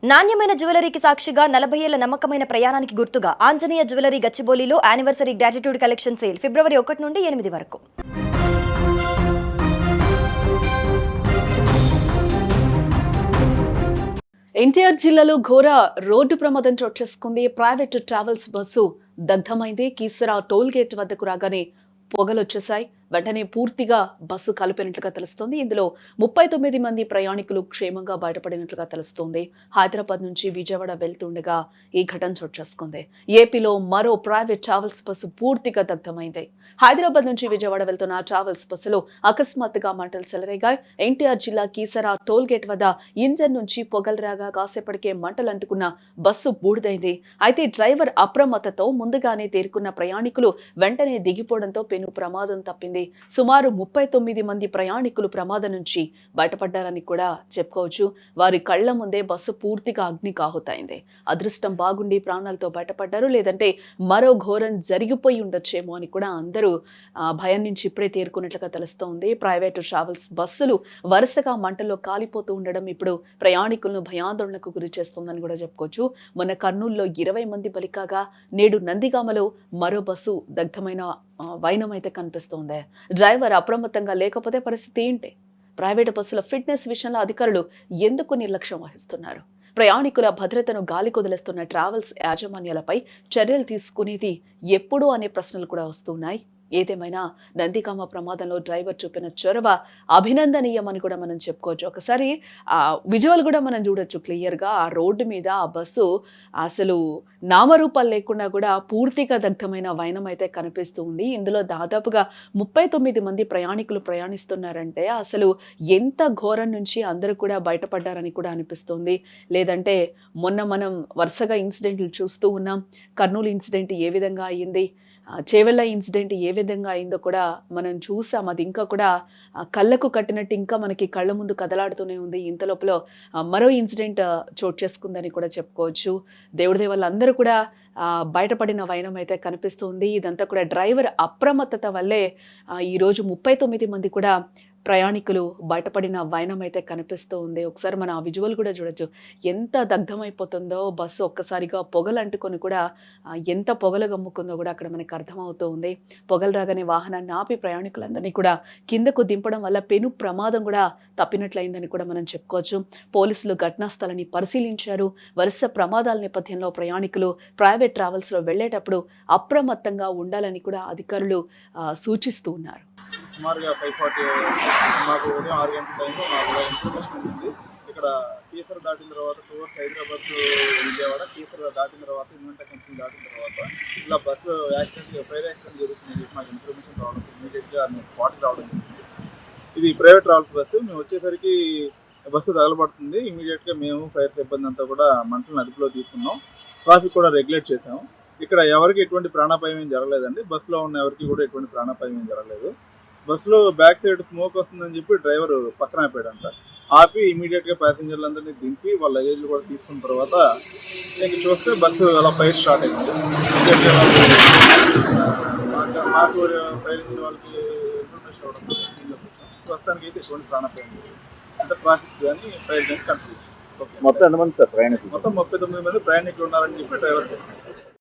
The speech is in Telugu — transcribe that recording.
నాణ్యమైన జ్యువెలరీకి సాక్షిగా 40 ఏళ్ల నమ్మకమైన ప్రయాణానికి గుర్తుగా ఆంజనేయ జ్యువెలరీ గచ్చిబౌలిలో anniversary gratitude collection sale February 1 నుండి 8 వరకు. ఎన్టీఆర్ జిల్లాలో ఘోర రోడ్డు ప్రమాదం చోటు చేసుకుంది. ప్రైవేట్ ట్రావెల్స్ బస్సు దగ్ధమైంది. కీసరా టోల్ గేట్ వద్దకు రాగానే పొగలొచ్చేశాయి. వెంటనే పూర్తిగా బస్సు కలిపినట్లుగా తెలుస్తోంది. ఇందులో 39 మంది ప్రయాణికులు క్షేమంగా బయటపడినట్లుగా తెలుస్తోంది. హైదరాబాద్ నుంచి విజయవాడ వెళ్తుండగా ఈ ఘటన చోటు చేసుకుంది. ఏపీలో మరో ప్రైవేట్ ట్రావెల్స్ బస్సు పూర్తిగా దగ్ధమైంది. హైదరాబాద్ నుంచి విజయవాడ వెళ్తున్న ట్రావెల్స్ బస్సులో అకస్మాత్తుగా మంటలు చెలరేగాయి. ఎన్టీఆర్ జిల్లా కీసరా టోల్ గేట్ వద్ద ఇంజన్ నుంచి పొగలు రాగా కాసేపటికే మంటలు అంటుకున్న బస్సు బూడిదైంది. అయితే డ్రైవర్ అప్రమత్తతో ముందుగానే తేరుకున్న ప్రయాణికులు వెంటనే దిగిపోవడంతో పెను ప్రమాదం తప్పింది. సుమారు 39 మంది ప్రయాణికులు ప్రమాదం నుంచి బయటపడ్డారని కూడా చెప్పుకోవచ్చు. వారి కళ్ల ముందే బస్సు పూర్తిగా అగ్నికాహుతైంది. అదృష్టం బాగుండి ప్రాణాలతో బయటపడ్డారు, లేదంటే మరో ఘోరం జరిగిపోయి ఉండొచ్చేమో అని కూడా అందరూ భయం నుంచి ఇప్పుడే తేరుకున్నట్లుగా తెలుస్తోంది. ప్రైవేటు ట్రావెల్స్ బస్సులు వరుసగా మంటల్లో కాలిపోతూ ఉండడం ఇప్పుడు ప్రయాణికులను భయాందోళనకు గురి చేస్తోందని కూడా చెప్పుకోవచ్చు. మొన్న కర్నూలులో 20 మంది బలికాగా నేడు నందిగామలో మరో బస్సు దగ్ధమైన వైనం అయితే కనిపిస్తోంది. డ్రైవర్ అప్రమత్తంగా లేకపోతే పరిస్థితి ఏంటి? ప్రైవేటు బస్సుల ఫిట్నెస్ విషయంలో అధికారులు ఎందుకు నిర్లక్ష్యం వహిస్తున్నారు? ప్రయాణికుల భద్రతను గాలి కొదిలేస్తున్న ట్రావెల్స్ యాజమాన్యాలపై చర్యలు తీసుకునేది ఎప్పుడు అనే ప్రశ్నలు కూడా వస్తున్నాయి. ఏదేమైనా నందిగామ ప్రమాదంలో డ్రైవర్ చూపిన చొరవ అభినందనీయమని కూడా మనం చెప్పుకోవచ్చు. ఒకసారి విజువల్ కూడా మనం చూడొచ్చు క్లియర్గా. ఆ రోడ్డు మీద ఆ బస్సు అసలు నామరూపాలు లేకుండా కూడా పూర్తిగా దగ్ధమైన వైనం అయితే కనిపిస్తూ ఉంది. ఇందులో దాదాపుగా 39 మంది ప్రయాణికులు ప్రయాణిస్తున్నారంటే అసలు ఎంత ఘోరం నుంచి అందరూ కూడా బయటపడ్డారని కూడా అనిపిస్తుంది. లేదంటే మొన్న మనం వరుసగా ఇన్సిడెంట్లు చూస్తూ ఉన్నాం. కర్నూలు ఇన్సిడెంట్ ఏ విధంగా అయ్యింది, చేవెళ్ళ ఇన్సిడెంట్ ఏ విధంగా అయిందో కూడా మనం చూసాం. అది ఇంకా కూడా కళ్ళకు కట్టినట్టు ఇంకా మనకి కళ్ళ ముందు కదలాడుతూనే ఉంది. ఇంత లోపల మరో ఇన్సిడెంట్ చోటు చేసుకుందని కూడా చెప్పుకోవచ్చు. దేవుడి వల్ల అందరూ కూడా బయటపడిన వైనం అయితే కనిపిస్తుంది. ఇదంతా కూడా డ్రైవర్ అప్రమత్తత వల్లే ఈరోజు 39 మంది కూడా ప్రయాణికులు బయటపడిన వైనం అయితే కనిపిస్తూ ఉంది. ఒకసారి మనం ఆ విజువల్ కూడా చూడొచ్చు. ఎంత దగ్ధమైపోతుందో బస్సు ఒక్కసారిగా పొగలు అంటుకొని కూడా ఎంత పొగలు గమ్ముకుందో కూడా అక్కడ మనకి అర్థమవుతూ ఉంది. పొగలు రాగానే వాహనాన్ని ఆపి ప్రయాణికులందరినీ కూడా కిందకు దింపడం వల్ల పెను ప్రమాదం కూడా తప్పినట్లయిందని కూడా మనం చెప్పుకోవచ్చు. పోలీసులు ఘటనా స్థలాన్ని పరిశీలించారు. వరుస ప్రమాదాల నేపథ్యంలో ప్రయాణికులు ప్రైవేట్ ట్రావెల్స్లో వెళ్ళేటప్పుడు అప్రమత్తంగా ఉండాలని కూడా అధికారులు సూచిస్తూ ఉన్నారు. సుమారుగా 5:40 మాకు ఉదయం 6 గంటల టైంలో మాకు ఇన్ఫర్మేషన్ ఉంది. ఇక్కడ కీసర దాటిన తర్వాత టువర్డ్స్ హైదరాబాద్ విజయవాడ, కీసర దాటిన తర్వాత ఇన్వెంటా కంపెనీ దాటిన తర్వాత ఇలా బస్సు ఫైర్ యాక్సిడెంట్ జరుగుతుంది మాకు ఇన్ఫర్మేషన్ రావడం, ఇమీడియట్గా మేము స్పాట్కి రావడం జరిగింది. ఇది ప్రైవేట్ ట్రావెల్స్ బస్సు. మేము వచ్చేసరికి బస్సు తగలబడుతుంది. ఇమీడియట్గా మేము ఫైర్ సిబ్బంది అంతా కూడా మంటలను అదుపులో తీసుకున్నాం. ట్రాఫిక్ కూడా రెగ్యులేట్ చేసాము. ఇక్కడ ఎవరికి ఎటువంటి ప్రాణాపాయం ఏం జరగలేదండి. బస్సులో ఉన్న ఎవరికి కూడా ఎటువంటి ప్రాణాపాయం ఏం జరగలేదు. బస్సులో బ్యాక్ సైడ్ స్మోక్ వస్తుందని చెప్పి డ్రైవర్ పక్కన ఆపాడంట. ఆపి ఇమీడియట్గా ప్యాసింజర్లందరినీ దింపి వాళ్ళ లగేజ్లు కూడా తీసుకున్న తర్వాత ఇంక చూస్తే బస్సు అలా ఫైర్ స్టార్ట్ అయింది. మాకు ఫైర్ ఇచ్చిన వాళ్ళకి ఇన్ఫర్మేషన్ ఇవ్వడంతో ప్రస్తుతానికి అయితే ఎటువంటి ప్రాణాపాయం లేదు. అంటే ట్రాఫిక్ కానీ ఫైర్ కానీ కంట్రోల్. మొత్తం ఎంతమంది సార్ ప్రయాణికులు? మొత్తం 39 మంది ప్రయాణికులు ఉన్నారని చెప్పి డ్రైవర్ చెప్పారు.